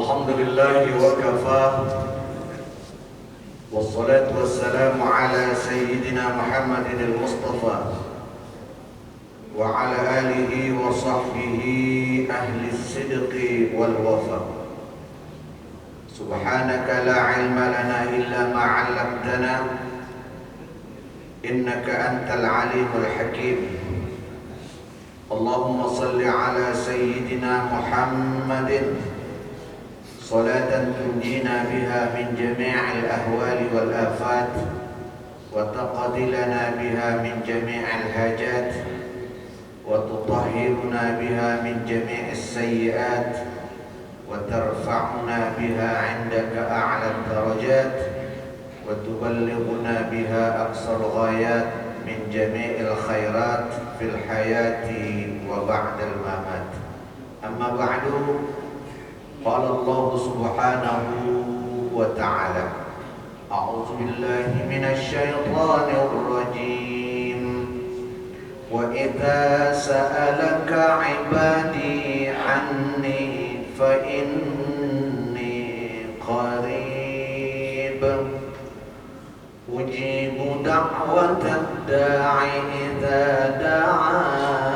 Alhamdulillah wa kafa. Wassalatu wassalamu ala sayyidina Muhammadin al-Mustafa wa ala alihi wa sahbihi ahli as-sidqi wal wafa. Subhanaka la ilma lana illa ma 'allamtana innaka antal alimul hakim. Allahumma salli ala sayyidina Muhammadin صلاة تنجينا بها من جميع الأهوال والآفات وتقضي لنا بها من جميع الحاجات وتطهرنا بها من جميع السيئات وترفعنا بها عندك أعلى الدرجات وتبلغنا بها أقصى الغايات من جميع الخيرات في الحياة وبعد الممات. أما بعد، قال الله سبحانه وتعالى: أعوذ بالله من الشيطان الرجيم وإذا سألك عبادي عني فإني قريب أجيب دعوة الداع إذا دعان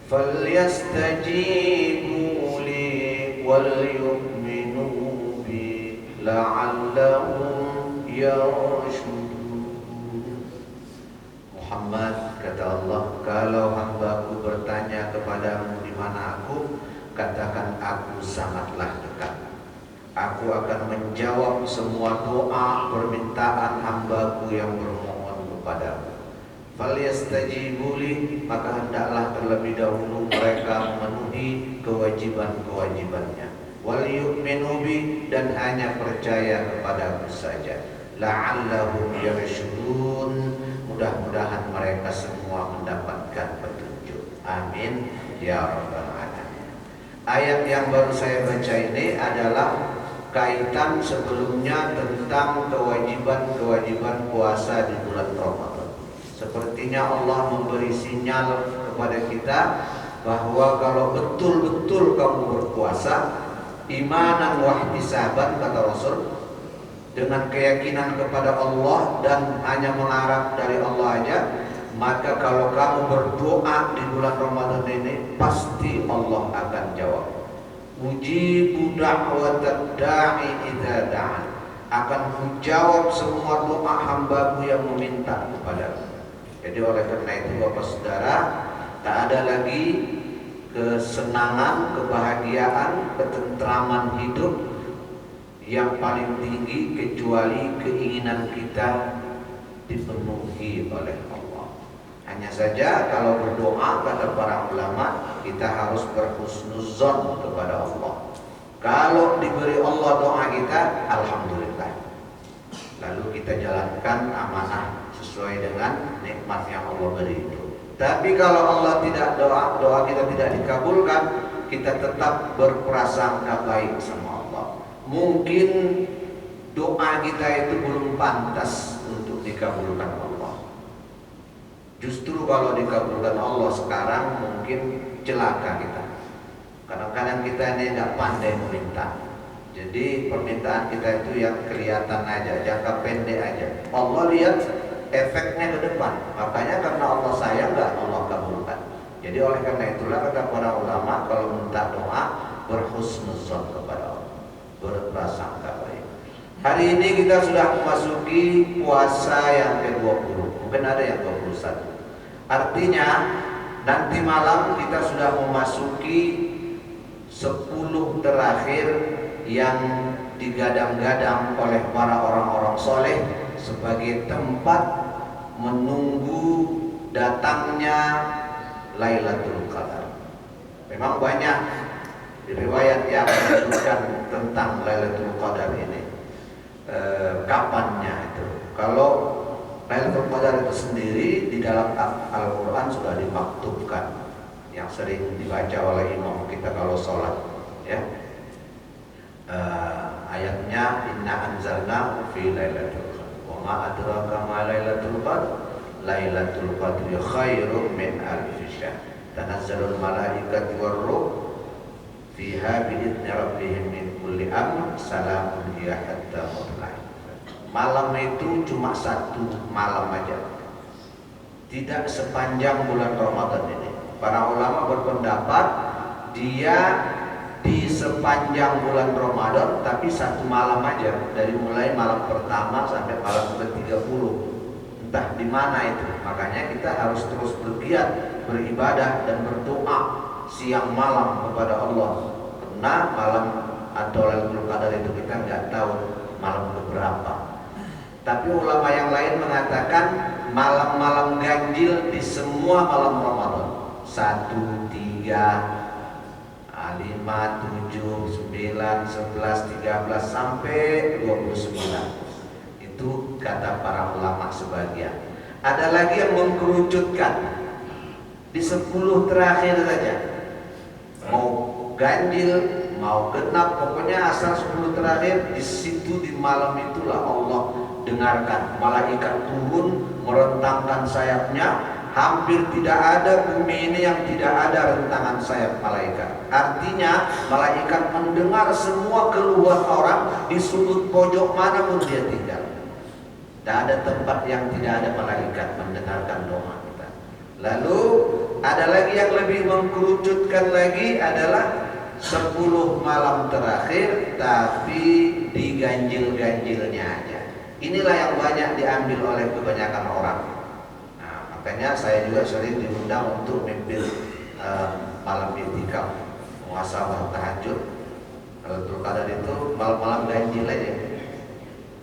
فليستجيبوا لي وليؤمنوا بي لعلهم يرشدون. Muhammad, kata Allah, kalau hambaku bertanya kepadamu di mana aku, katakan aku sangatlah dekat. Aku akan menjawab semua doa permintaan hambaku yang bermohon kepadamu. Falyastajibu li, maka hendaklah terlebih dahulu mereka memenuhi kewajiban-kewajibannya. Wal yu'minu bi, dan hanya percaya kepadaku saja. La'allahum yarshudun, mudah-mudahan mereka semua mendapatkan petunjuk. Amin ya rabbal alamin. Ayat yang baru saya baca ini adalah kaitan sebelumnya tentang kewajiban-kewajiban puasa di bulan Ramadan. Sepertinya Allah memberi sinyal kepada kita bahwa kalau betul-betul kamu berpuasa imanan wa ihtisaban, kata Rasul, dengan keyakinan kepada Allah dan hanya mengharap dari Allah aja, maka kalau kamu berdoa di bulan Ramadan ini pasti Allah akan jawab. Ujibu da'watad da'i idza da'an, akan menjawab semua doa hambaku yang meminta kepadamu. Jadi oleh karena itu Bapak Saudara, tak ada lagi kesenangan, kebahagiaan, ketentraman hidup yang paling tinggi kecuali keinginan kita dipenuhi oleh Allah. Hanya saja kalau berdoa, kata para ulama, kita harus berhusnuzon kepada Allah. Kalau diberi Allah doa kita, alhamdulillah. Lalu kita jalankan amanah sesuai dengan nikmat yang Allah beri itu. Tapi kalau Allah tidak doa kita tidak dikabulkan, kita tetap berprasangka baik sama Allah. Mungkin doa kita itu belum pantas untuk dikabulkan Allah. Justru kalau dikabulkan Allah sekarang mungkin celaka kita. Kadang-kadang kita ini tidak pandai meminta. Jadi permintaan kita itu yang kelihatan aja, jangka pendek aja. Allah lihat efeknya ke depan. Makanya karena Allah sayang, nggak Allah kabulkan. Jadi oleh karena itulah kata para ulama, kalau minta doa berhusnuzon kepada Allah, berprasangka baik. Hari ini kita sudah memasuki puasa yang ke-20, mungkin ada yang 21. Artinya nanti malam kita sudah memasuki 10 terakhir yang digadang-gadang oleh para orang-orang soleh sebagai tempat menunggu datangnya Lailatul Qadar. Memang banyak riwayat yang menyebutkan tentang Lailatul Qadar ini. Kapannya itu? Kalau Lailatul Qadar itu sendiri di dalam Al-Quran sudah dimaktubkan, yang sering dibaca oleh imam kita kalau sholat, ya. Ayatnya inna anzalna fi lailatul qadar wa ma adraka ma lailatul qadar lailatul qadri khairum min alfi syahr tanazzalul malaikatu war ruh fiha bi'idni rabbihim min kulli amr salamun hiya hatta matla'il. Malam itu cuma satu malam aja, tidak sepanjang bulan Ramadan ini. Para ulama berpendapat dia di sepanjang bulan Ramadan, tapi satu malam aja, dari mulai malam pertama sampai malam ke-30. Entah di mana itu. Makanya kita harus terus bergiat beribadah dan berdoa siang malam kepada Allah. Karena malam atau Lailatul Qadar itu kita nggak tahu malam keberapa. Tapi ulama yang lain mengatakan malam-malam ganjil di semua malam Ramadan. 1, 3, 5, 7, 9, 11, 13 sampai 29. Itu kata para ulama sebagian. Ada lagi yang mengkerucutkan di 10 terakhir saja. Mau ganjil, mau genap, pokoknya asal 10 terakhir, di situ di malam itulah Allah dengarkan malaikat turun merentangkan sayapnya. Hampir tidak ada bumi ini yang tidak ada rentangan sayap malaikat. Artinya malaikat mendengar semua keluhan orang di sudut pojok manapun dia tinggal. Tidak ada tempat yang tidak ada malaikat mendengarkan doa kita. Lalu ada lagi yang lebih mengkerucutkan lagi adalah 10 malam terakhir tapi diganjil-ganjilnya aja. Inilah yang banyak diambil oleh kebanyakan orang. Makanya saya juga sering diundang untuk mimpin malam iktikaf, muhasabah tahajud. Lailatul Qadar itu malam-malam ganjil aja.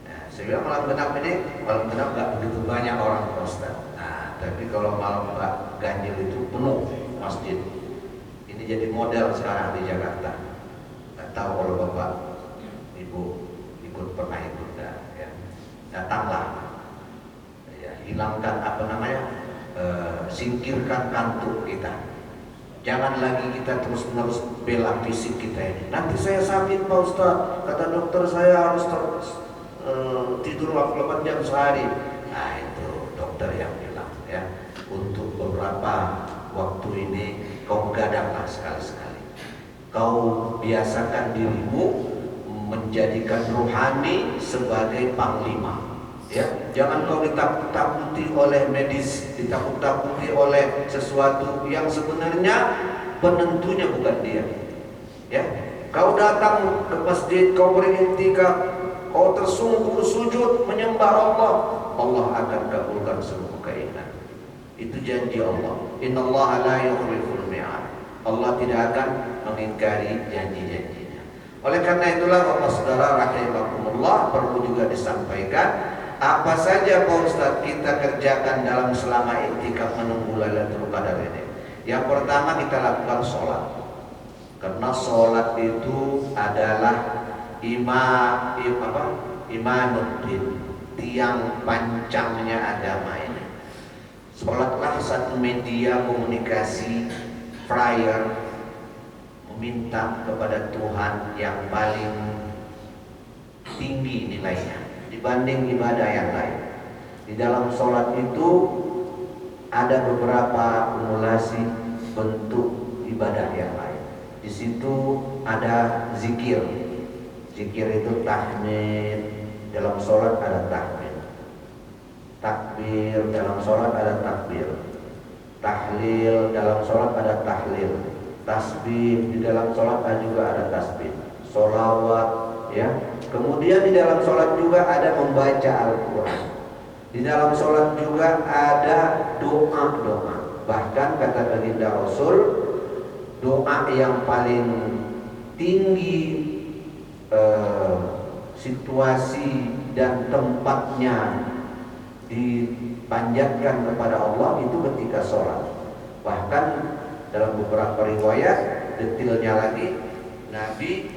Nah, saya bilang malam genap nggak begitu banyak orang, Pak Ustaz. Nah, tapi kalau malam ganjil itu penuh masjid. Ini jadi model sekarang di Jakarta. Nggak tahu kalau Bapak Ibu ikut pernah ikut ya. Datanglah. Ya, hilangkan singkirkan kantuk kita. Jangan lagi kita terus-menerus bela fisik kita ini. Nanti saya sakit Pak Ustaz, kata dokter saya harus tidur 8 jam sehari. Nah itu dokter yang bilang ya. Untuk beberapa waktu ini kau gadanglah sekali-sekali. Kau biasakan dirimu menjadikan rohani sebagai panglima. Ya, jangan kau ditakut-takuti oleh medis, ditakut-takuti oleh sesuatu yang sebenarnya penentunya bukan dia. Ya, kau datang ke masjid, kau beriktikaf, kau tersungkur sujud menyembah Allah, Allah akan kabulkan semua keinginan. Itu janji Allah. Innallaha la yukhliful mi'ad. Allah tidak akan mengingkari janji-janjinya. Oleh karena itulah Bapak Saudara rahimakumullah, perlu juga disampaikan apa saja Pak Ustaz kita kerjakan dalam selama iktikaf menunggu Lailatul Qadar ini. Yang pertama kita lakukan sholat. Karena sholat itu adalah imanuddin, tiang pancangnya agama ini. Sholatlah satu media komunikasi prayer, meminta kepada Tuhan yang paling tinggi nilainya dibanding ibadah yang lain. Di dalam sholat itu ada beberapa kumulasi bentuk ibadah yang lain. Di situ ada zikir. Zikir itu tahmid, dalam sholat ada tahmid. Takbir, dalam sholat ada takbir. Tahlil, dalam sholat ada tahlil. Tasbih, di dalam sholat juga ada tasbih. Sholawat, ya. Kemudian di dalam sholat juga ada membaca Al-Quran. Di dalam sholat juga ada doa-doa. Bahkan kata baginda Rasul, doa yang paling tinggi situasi dan tempatnya dipanjatkan kepada Allah itu ketika sholat. Bahkan dalam beberapa riwayat detailnya lagi, Nabi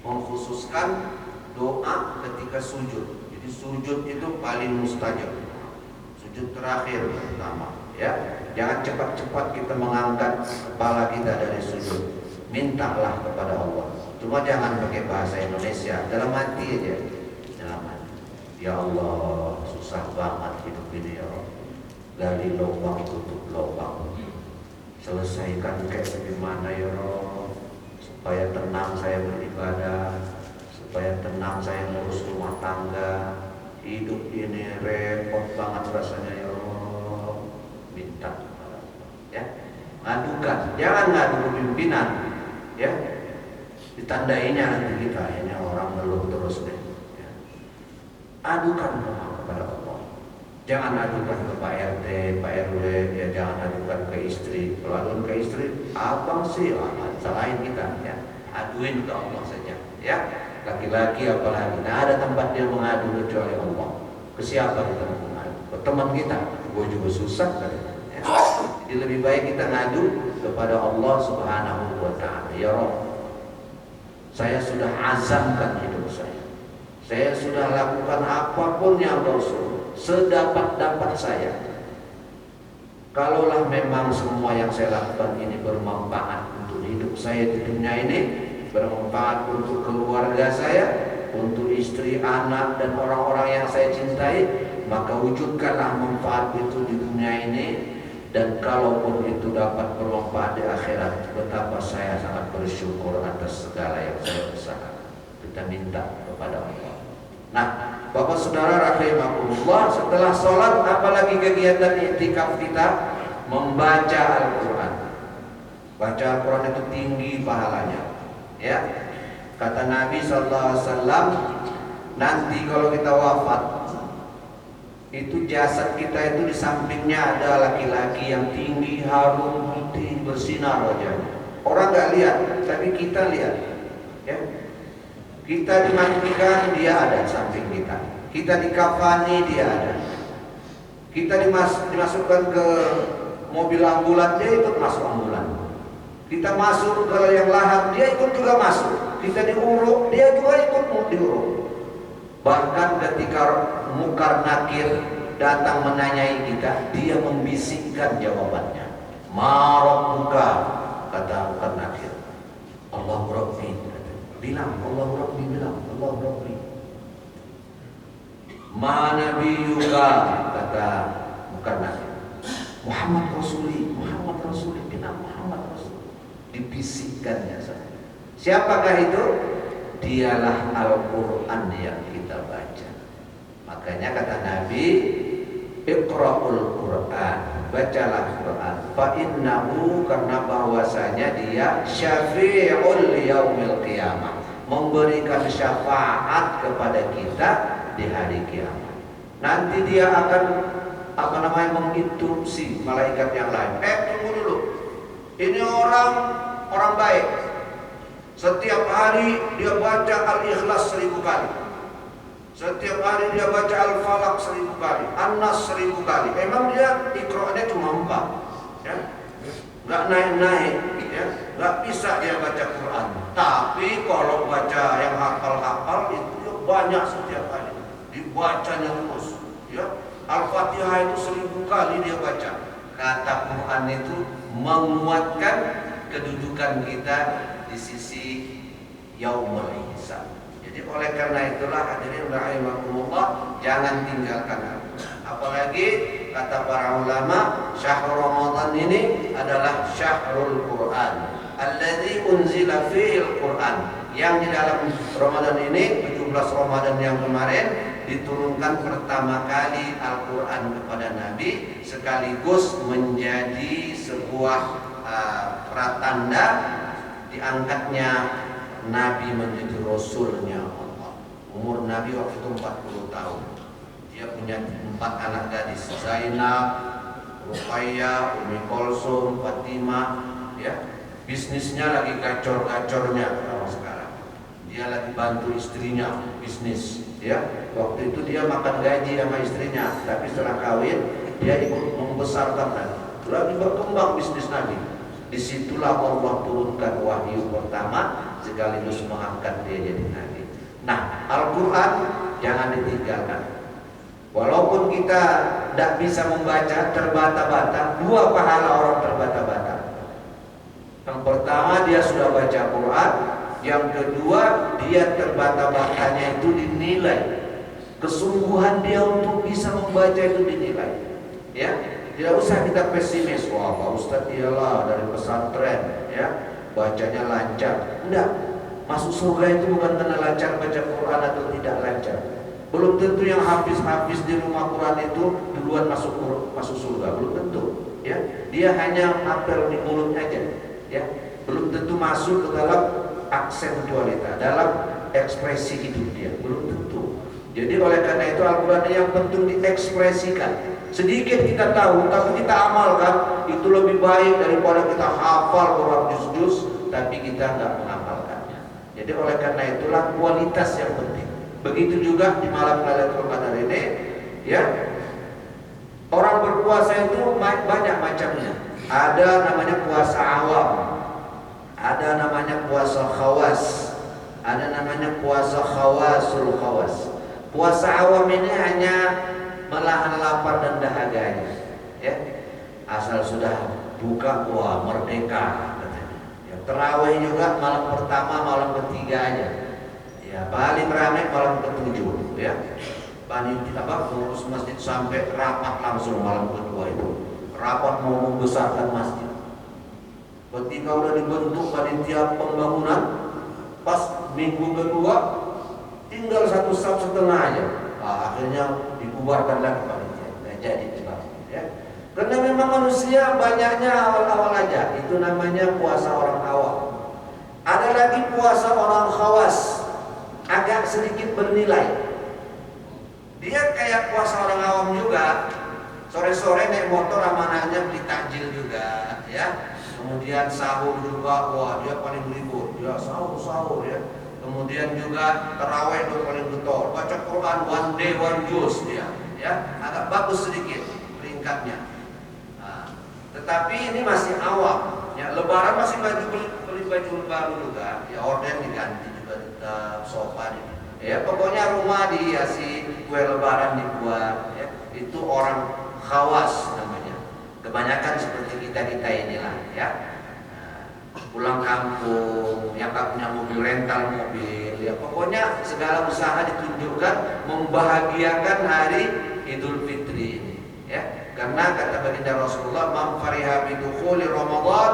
mengkhususkan doa ketika sujud. Jadi sujud itu paling mustajab. Sujud terakhir pertama, ya. Jangan cepat-cepat kita mengangkat kepala kita dari sujud. Mintalah kepada Allah. Cuma jangan pakai bahasa Indonesia, dalam hati aja. Dalam hati. Ya Allah, susah banget hidup ini ya Allah. Gali lubang tutup lubang. Selesaikan kayak bagaimana ya Allah. supaya tenang saya beribadah, supaya tenang saya ngurus rumah tangga. Hidup ini repot banget rasanya ya Allah. Minta ya, ngadukan, jangan ngadu ke pimpinan ya, ditandainya nanti kita ini orang ngeluh terus deh ya. Adukan kepada Allah, jangan adukan ke Pak RT, Pak RW ya, jangan adukan ke istri. Kalau adukan ke istri, abang sih salahin kita ya, aduin ke Allah saja ya. Laki-laki apalagi, nah ada tempat dia mengadu kecuali Allah. Ke siapa kita mengadu? Ke teman kita, gue juga susah kan ya. Jadi lebih baik kita ngadu kepada Allah Subhanahu wa ta'ala. Ya Rabb, saya sudah azamkan hidup saya sudah lakukan apapun yang Kau suruh, sedapat-dapat saya. Kalaulah memang semua yang saya lakukan ini bermanfaat untuk hidup saya di dunia ini, bermanfaat untuk keluarga saya, untuk istri, anak, dan orang-orang yang saya cintai, maka wujudkanlah manfaat itu di dunia ini. Dan kalaupun itu dapat bermanfaat di akhirat, betapa saya sangat bersyukur atas segala yang saya usahakan. Kita minta kepada Allah. Nah, Bapak Saudara rahimakumullah, setelah sholat apalagi kegiatan i'tikaf kita? Membaca Al-Quran. Baca Al-Quran itu tinggi pahalanya ya. Kata Nabi SAW, nanti kalau kita wafat, itu jasad kita itu di sampingnya ada laki-laki yang tinggi, harum, putih, bersinar wajahnya. Orang nggak lihat, tapi kita lihat ya. Kita dimandikan, dia ada di samping kita. Kita dikafani, dia ada. Kita dimasukkan ke mobil ambulan, dia ikut masuk ambulan. Kita masuk ke yang lahat, dia ikut juga masuk. Kita diuruk, dia juga ikut diuruk. Bahkan ketika Munkar Nakir datang menanyai kita, dia membisikkan jawabannya. Ma rabbuka, kata Munkar Nakir. Allahu Rabbi. Bilang, Allahu Rabbi, bilang, Allahu Rabbi. Ma nabiyuka, kata Munkar Nakir. Muhammad Rasuli, Muhammad Rasuli, bilang Muhammad Rasuli. Dibisikkannya saja. Siapakah itu? Dialah Al-Quran yang kita baca. Makanya kata Nabi, Iqra'ul Quran, bacalah Quran. Fa innahu, karena bahwasanya dia syafi'ul yaumil qiyamah, memberikan syafaat kepada kita di hari kiamat. Nanti dia akan menginstruksi malaikat yang lain. Tunggu dulu. Ini orang baik. Setiap hari dia baca Al-Ikhlas 1000 kali. Setiap hari dia baca Al-Falaq 1000 kali, An-Nas 1000 kali. Emang dia Iqra'nya cuma 4 ya? Nggak naik-naik ya? Nggak bisa dia baca Quran. Tapi kalau baca yang hafal-hafal itu dia banyak setiap hari. Dibacanya terus ya. Al-Fatihah itu 1000 kali dia baca. Kata Quran itu menguatkan kedudukan kita di sisi yaumul hisab. Jadi oleh karena itulah hadirin rahimakumullah, jangan tinggalkan Al-Quran. Apalagi kata para ulama, syahrul Ramadan ini adalah syahrul Quran, alladzi unzila fihil Quran, yang di dalam Ramadan ini, 17 Ramadan yang kemarin, diturunkan pertama kali Al-Quran kepada Nabi, sekaligus menjadi sebuah pratanda diangkatnya Nabi menjadi Rasulnya Allah. Umur Nabi waktu itu 40 tahun. Dia punya 4 anak gadis, Zainab, Ruqayyah, Ummi Kulsum, Fatimah ya. Bisnisnya lagi gacor-gacornya kalau sekarang. Dia lagi bantu istrinya bisnis ya. Waktu itu dia makan gaji sama istrinya, tapi setelah kawin dia ikut membesarkan Nabi. Lagi berkembang bisnis Nabi. Disitulah Allah turunkan wahyu pertama sekaligus mengangkat dia jadi Nabi. Nah, Al-Quran jangan ditinggalkan. Walaupun kita tidak bisa membaca, terbata-bata, 2 pahala orang terbata-bata. Yang pertama dia sudah baca Quran, yang kedua dia terbata-batanya itu dinilai. Kesungguhan dia untuk bisa membaca itu dinilai. Ya. Tidak usah kita pesimis, wah Pak Ustadz iyalah dari pesantren ya, bacanya lancar. Enggak. Masuk surga itu bukan karena lancar baca Quran atau tidak lancar. Belum tentu yang hafiz di rumah Quran itu duluan masuk surga, belum tentu. Ya, dia hanya apel di mulut aja. Ya, belum tentu masuk ke dalam aksentualita, dalam ekspresi hidup dia, belum tentu. Jadi oleh karena itu Al-Quran yang penting diekspresikan. Sedikit kita tahu, tapi kita amalkan, itu lebih baik daripada kita hafal beberapa juz-juz, tapi kita nggak mengamalkannya. Jadi oleh karena itulah kualitas yang penting. Begitu juga di malam Lailatul Qadar ini, ya, orang berpuasa itu banyak macamnya. Ada namanya puasa awam, ada namanya puasa khawas, ada namanya puasa khawasul khawas. Puasa awam ini hanya menahan lapar dan dahaganya, ya. Asal sudah buka, wah merdeka katanya. Ya, terawih juga malam pertama, malam ketiga aja. Ya, paling ramai malam ketujuh, ya. Pengurus masjid sampai rapat langsung malam kedua itu. Rapat mau membesarkan masjid. Ketika udah dibentuk panitia pembangunan, pas minggu kedua tinggal 1 sab setengah aja. Nah, akhirnya dibubarkan lagi panitia. Nggak jadi dibangun, ya. Karena memang manusia banyaknya awal-awal aja. Itu namanya puasa orang awam. Ada lagi puasa orang khawas, agak sedikit bernilai. Dia kayak puasa orang awam juga. Sore-sore naik motor amanahnya beli takjil juga, ya. Kemudian sahur juga, wah dia paling libur, dia sahur ya. Kemudian juga tarawih itu paling betul, baca Quran one day one juz dia, ya, agak bagus sedikit peringkatnya. Nah, tetapi ini masih awam, ya. Lebaran masih beli baju baru juga, ya, orden diganti juga tetap, sofa ini, ya. Pokoknya rumah dihiasi, kue lebaran dibuat, ya. Itu orang khawas namanya. Kebanyakan seperti kita inilah, ya. Pulang kampung, yang nggak punya mobil, rental mobil, ya, pokoknya segala usaha ditunjukkan membahagiakan hari Idul Fitri ini, ya. Karena kata baginda Rasulullah, "Man fariha bidukhuli Ramadan,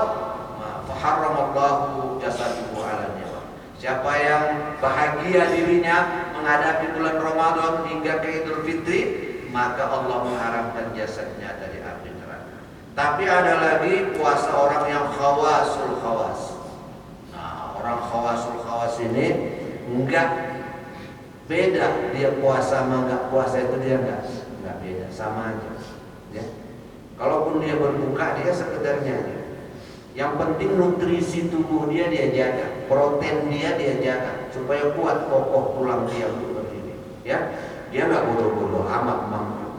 fa harramallahu jasaduhu 'ala nar." Siapa yang bahagia dirinya menghadapi bulan Ramadan hingga ke Idul Fitri, maka Allah mengharamkan jasadnya dari api neraka. Tapi ada lagi puasa orang yang khawasul khawas. Nah, orang khawasul khawas ini enggak beda, dia puasa sama enggak puasa itu dia enggak beda, sama aja, ya. Kalaupun dia berbuka, dia sekedarnya aja. Yang penting nutrisi tubuh dia jaga, protein dia jaga supaya kuat kokoh tulang dia untuk berdiri, ya. Dia enggak bodoh-bodoh amat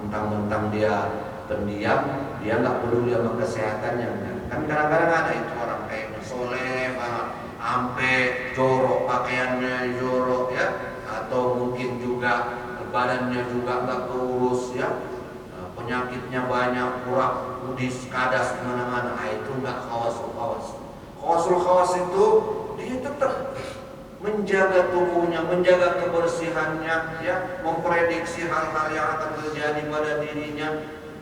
mentang-mentang dia pendiam, dia nggak peduli sama kesehatannya. Kan kadang-kadang ada itu orang kayak soleh banget, ampe jorok pakaiannya jorok, ya, atau mungkin juga badannya juga nggak keurus, ya, penyakitnya banyak, kurang kudis kadas di mana-mana. Itu nggak khawasul khawas. Khawasul khawas itu dia tetap menjaga tubuhnya, menjaga kebersihannya, ya, memprediksi hal-hal yang akan terjadi pada dirinya.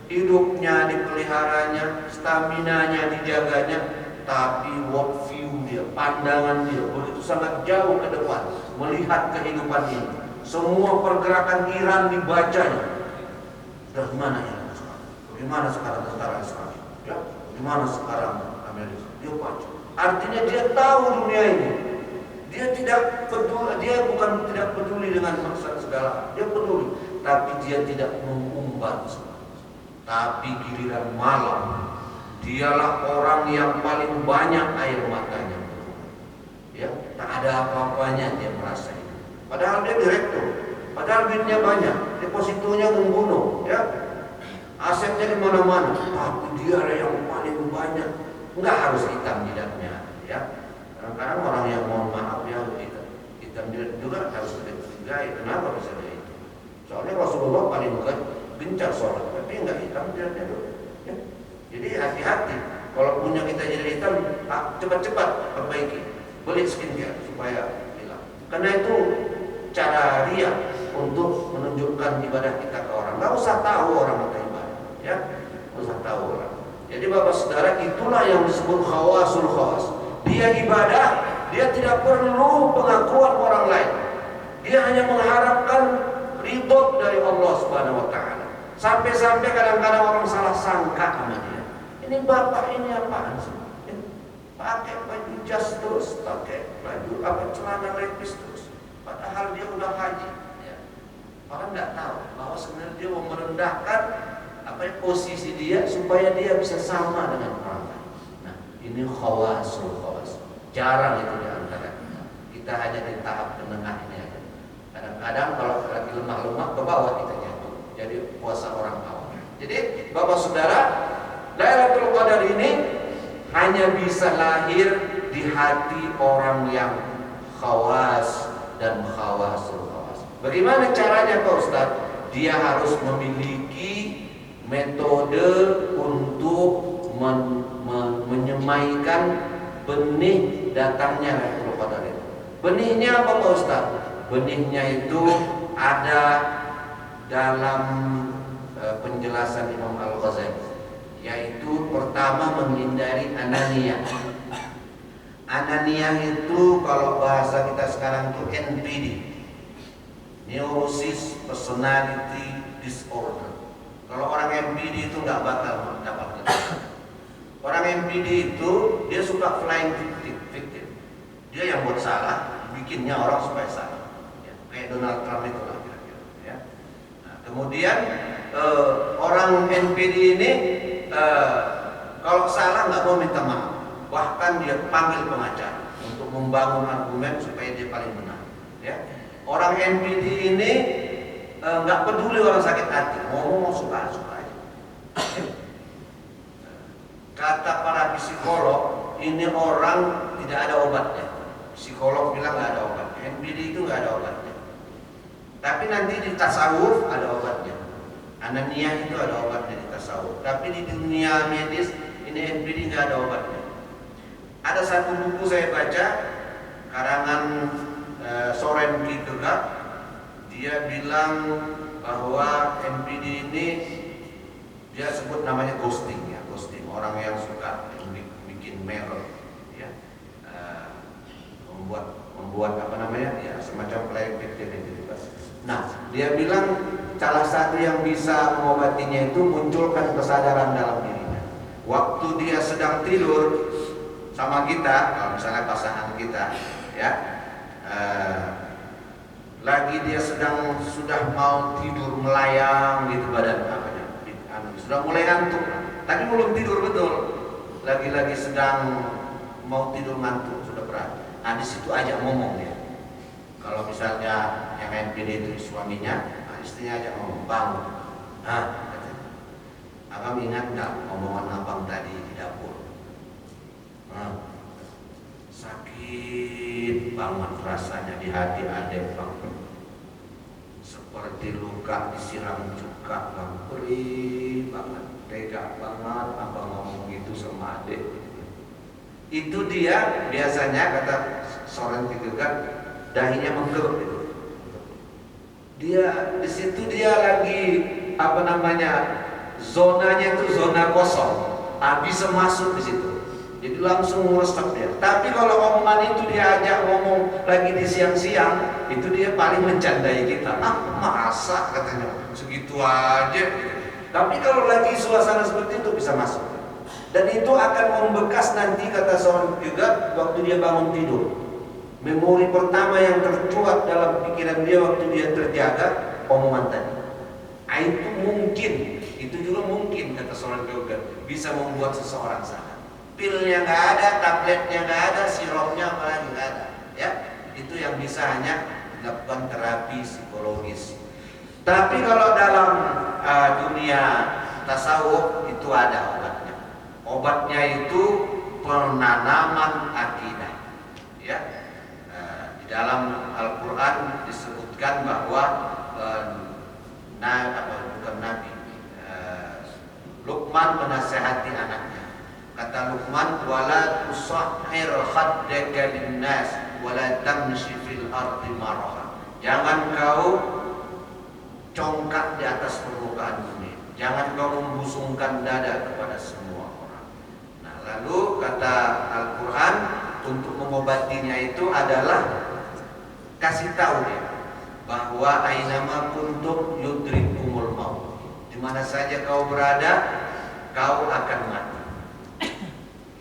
Hidupnya dipeliharanya, staminanya dijaganya, tapi world view dia, pandangan dia begitu sangat jauh ke depan melihat kehidupan ini. Semua pergerakan Iran dibacanya. Dari mana Iran sekarang? Bagaimana sekarang tentara Israel? Ya, bagaimana sekarang Amerika? Dia baca. Artinya dia tahu dunia ini. Dia tidak peduli, dia bukan tidak peduli dengan maksud segala, dia peduli, tapi dia tidak mengumbar. Tapi giliran malam, dialah orang yang paling banyak air matanya, ya. Tak ada apa-apanya dia merasa itu. Padahal dia direktur, padahal duitnya banyak, depositonya membunuh, ya, asetnya di mana-mana, tapi dia yang paling banyak. Enggak harus hitam jidatnya, ya. Kadang-kadang orang yang mohon maaf ya hitam jidat juga harus dihargai. Kenapa bisa itu? Soalnya Rasulullah paling gencar sholat, tapi enggak hitam jidatnya dulu, ya. Jadi hati-hati. Kalau punya kita jadi hitam, cepat-cepat perbaiki, beli skincare supaya hilang. Karena itu cara riya untuk menunjukkan ibadah kita ke orang. Nggak usah tahu orang kita ibadah, ya, nggak usah tahu orang. Jadi bapak saudara, itulah yang disebut khawasul khawas. Dia ibadah, dia tidak perlu pengakuan orang lain. Dia hanya mengharapkan ridho dari Allah Subhanahu wa taala. Sampai-sampai kadang-kadang orang salah sangka sama dia. Ini bapak ini apaan sih? Pakai baju jas terus, pakai baju celana lepis terus. Padahal dia udah haji. Ya. Orang nggak tahu bahwa sebenarnya dia mau merendahkan posisi dia supaya dia bisa sama dengan orang lain. Nah, ini khawasul khawas. Jarang itu di antara kita. Kita hanya di tahap menengah ini aja. Kadang-kadang kalau lagi lemah-lemah ke bawah kita jatuh. Jadi puasa orang awam. Jadi Bapak Saudara, Lailatul Qadar ini hanya bisa lahir di hati orang yang khawas dan khawasul khawas. Bagaimana caranya Pak Ustaz? Dia harus memiliki metode untuk menyemaikan benih datangnya Lailatul Qadar itu. Benihnya apa Pak Ustaz? Benihnya itu ada dalam penjelasan Imam Al-Ghazali, yaitu pertama menghindari ananiyah. Ananiyah itu kalau bahasa kita sekarang itu NPD, Neurosis Personality Disorder. Kalau orang NPD itu nggak bakal dapat itu. Orang NPD itu dia suka flying victim. Dia yang buat salah, bikinnya orang supaya salah. Ya, kayak Donald Trump itu lah kira-kira. Ya. Nah, kemudian orang NPD ini kalau salah nggak mau minta maaf, bahkan dia panggil pengacara untuk membangun argumen supaya dia paling benar. Ya. Orang NPD ini nggak peduli orang sakit hati, ngomong suka-suka aja. Kata para psikolog, ini orang tidak ada obatnya. Psikolog bilang nggak ada obatnya, NPD itu nggak ada obatnya. Tapi nanti di tasawuf ada obatnya. Ananiyah itu ada obatnya di tasawuf. Tapi di dunia medis ini NPD nggak ada obatnya. Ada satu buku saya baca karangan Soren Kierkegaard. Dia bilang bahwa NPD ini dia sebut namanya ghosting ya, ghosting, orang yang suka bikin meror, ya, membuat apa namanya ya semacam play victim identitas. Nah, dia bilang salah satu yang bisa mengobatinya itu munculkan kesadaran dalam dirinya. Waktu dia sedang tidur sama kita, kalau misalnya pasangan kita, ya. Lagi dia sudah mau tidur melayang gitu badan sudah mulai ngantuk, tapi belum tidur betul. Lagi-lagi sedang mau tidur ngantuk, sudah berat. Nah di situ ajak ngomong dia. Kalau misalnya yang NPD itu suaminya, istrinya ajak ngomong, bang, abang ingat nggak omongan abang tadi di dapur? Sakit banget rasanya di hati adek bang, seperti luka disiram cuka bang, perih banget, tega banget abang ngomong gitu sama adek. Itu dia biasanya kata Soren Kierkegaard, dahinya mengkerut itu. Dia di situ dia lagi apa namanya, zonanya itu zona kosong, bisa masuk di situ. Jadi langsung meresap dia. Tapi kalau omongan itu dia ajak ngomong lagi di siang-siang, itu dia paling mencandai kita. Masa katanya segitu aja. Tapi kalau lagi suasana seperti itu bisa masuk. Dan itu akan membekas nanti kata seorang juga waktu dia bangun tidur. Memori pertama yang tercuat dalam pikiran dia waktu dia terjaga omongan tadi. Itu mungkin, itu juga mungkin kata seorang juga bisa membuat seseorang salah. Pilnya nggak ada, tabletnya nggak ada, sirupnya apalagi nggak ada. Ya, itu yang bisa hanya dilakukan terapi psikologis. Tapi kalau dalam dunia tasawuf itu ada obatnya. Obatnya itu penanaman akidah. Ya, di dalam Al-Quran disebutkan bahwa Luqman menasihati anaknya. Kata Luqman, wala tusahhir khaddaka linnas wala tamshi fil ardi maraha. Jangan kau congkak di atas permukaan bumi. Jangan kau membusungkan dada kepada semua orang. Nah, lalu kata Al-Quran, untuk mengobatinya itu adalah kasih tahu dia bahwa ainama kuntum yudrikumul maut. Di mana saja kau berada, kau akan mati.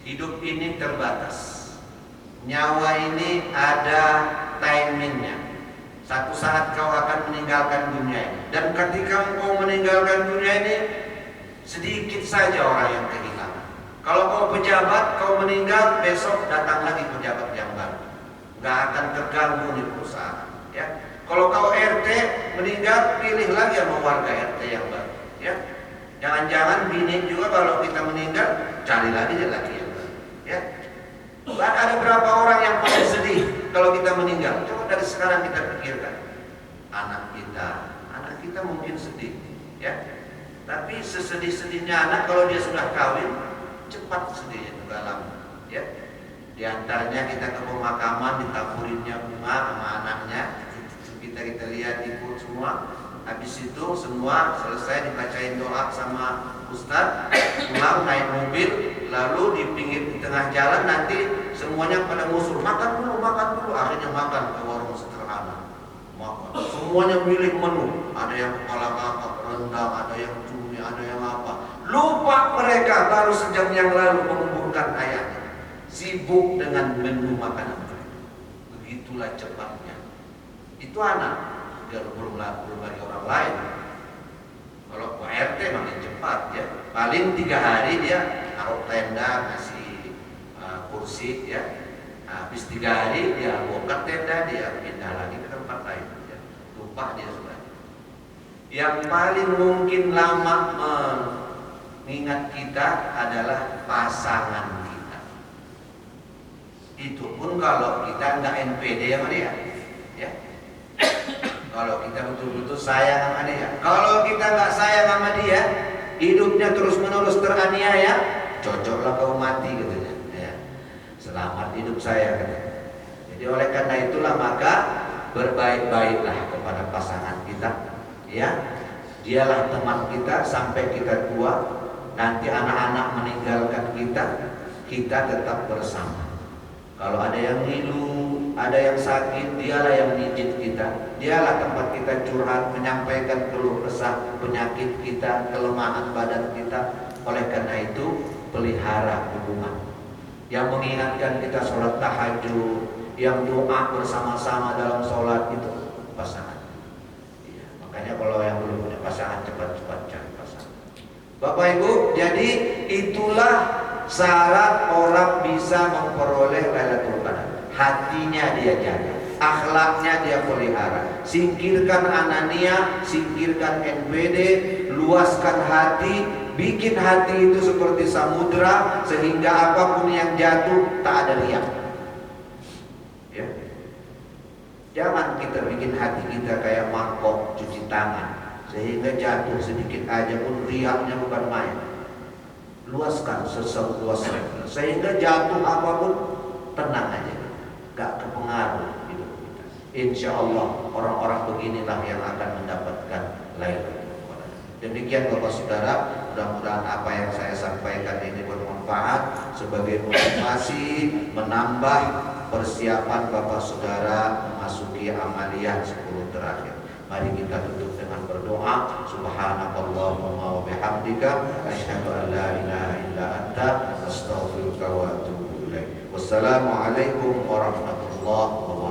Hidup ini terbatas. Nyawa ini ada timingnya. Satu saat kau akan meninggalkan dunia ini. Dan ketika kau meninggalkan dunia ini, sedikit saja orang yang kehilangan. Kalau kau pejabat, kau meninggal, besok datang lagi pejabat yang baru. Gak akan terganggu di perusahaan. Ya. Kalau kau RT meninggal, pilih lagi sama warga RT yang baru. Ya. Jangan-jangan bini juga kalau kita meninggal, cari lagi dia lagi yang baru. Ya. Ada berapa orang yang pasti sedih kalau kita meninggal? Coba dari sekarang kita pikirkan. Anak kita mungkin sedih. Ya. Tapi sesedih-sedihnya anak kalau dia sudah kawin, cepat sedihnya juga lama. Ya. Di antaranya kita ke pemakaman, ditaburinnya bunga sama anaknya, kita lihat ikut semua. Habis itu semua selesai dibacain doa sama ustaz, pulang naik mobil, lalu di pinggir di tengah jalan nanti semuanya pada ngusul makan dulu, akhirnya makan ke warung sederhana. Makan. Semuanya milih menu, ada yang kepala kakap, rendang, ada yang cumi, ada yang apa. Lupa mereka baru sejam yang lalu menguburkan ayahnya, sibuk dengan menu makanan mereka. Begitulah cepatnya. Itu anak. Belum lagi orang lain. Kalau Pak RT makin cepat ya, paling 3 hari dia taruh tenda, ngasih kursi ya. Habis 3 hari dia bongkar tenda, dia pindah lagi ke tempat lain ya. Lupa dia sudah. Yang paling mungkin lama mengingat kita adalah pasangan kita. Itu pun kalau kita nggak NPD sama dia ya. Kalau kita betul-betul sayang sama dia. Kalau kita nggak sayang sama dia, hidupnya terus-menerus teraniaya, cocoklah kau mati katanya. Ya. Selamat hidup saya katanya. Jadi oleh karena itulah maka berbaik-baiklah kepada pasangan kita. Ya, dialah teman kita sampai kita tua. Nanti anak-anak meninggalkan kita tetap bersama. Kalau ada yang ngilu, ada yang sakit, dialah yang mijit kita. Dialah tempat kita curhat, menyampaikan keluh kesah penyakit kita, kelemahan badan kita. Oleh karena itu, pelihara hubungan. Yang mengingatkan kita sholat tahajud, yang doa bersama-sama dalam sholat itu pasangan. Ya, makanya kalau yang belum punya pasangan, cepat-cepat cari pasangan. Bapak Ibu, jadi itulah syarat orang bisa memperoleh Lailatul Qadar. Hatinya dia jaga, akhlaknya dia pelihara. Singkirkan anania, singkirkan NPD, luaskan hati, bikin hati itu seperti samudra sehingga apapun yang jatuh tak ada riak. Ya. Jangan kita bikin hati kita kayak mangkok cuci tangan sehingga jatuh sedikit aja pun riaknya bukan main. Luaskan seluas-luasnya sehingga jatuh apapun tenang aja, gak kepengaruh hidup kita. Insya Allah orang-orang beginilah yang akan mendapatkan Lailatul Qadar. Demikian Bapak Saudara, mudah-mudahan apa yang saya sampaikan ini bermanfaat sebagai motivasi menambah persiapan Bapak Saudara memasuki amaliyah 10 terakhir. Mari kita tutup dengan berdoa. Subhanakallahumma wa bihamdika asyhadu an la ilaha illa anta astaghfiruka wa atubu ilaik. Wassalamualaikum warahmatullahi wabarakatuh.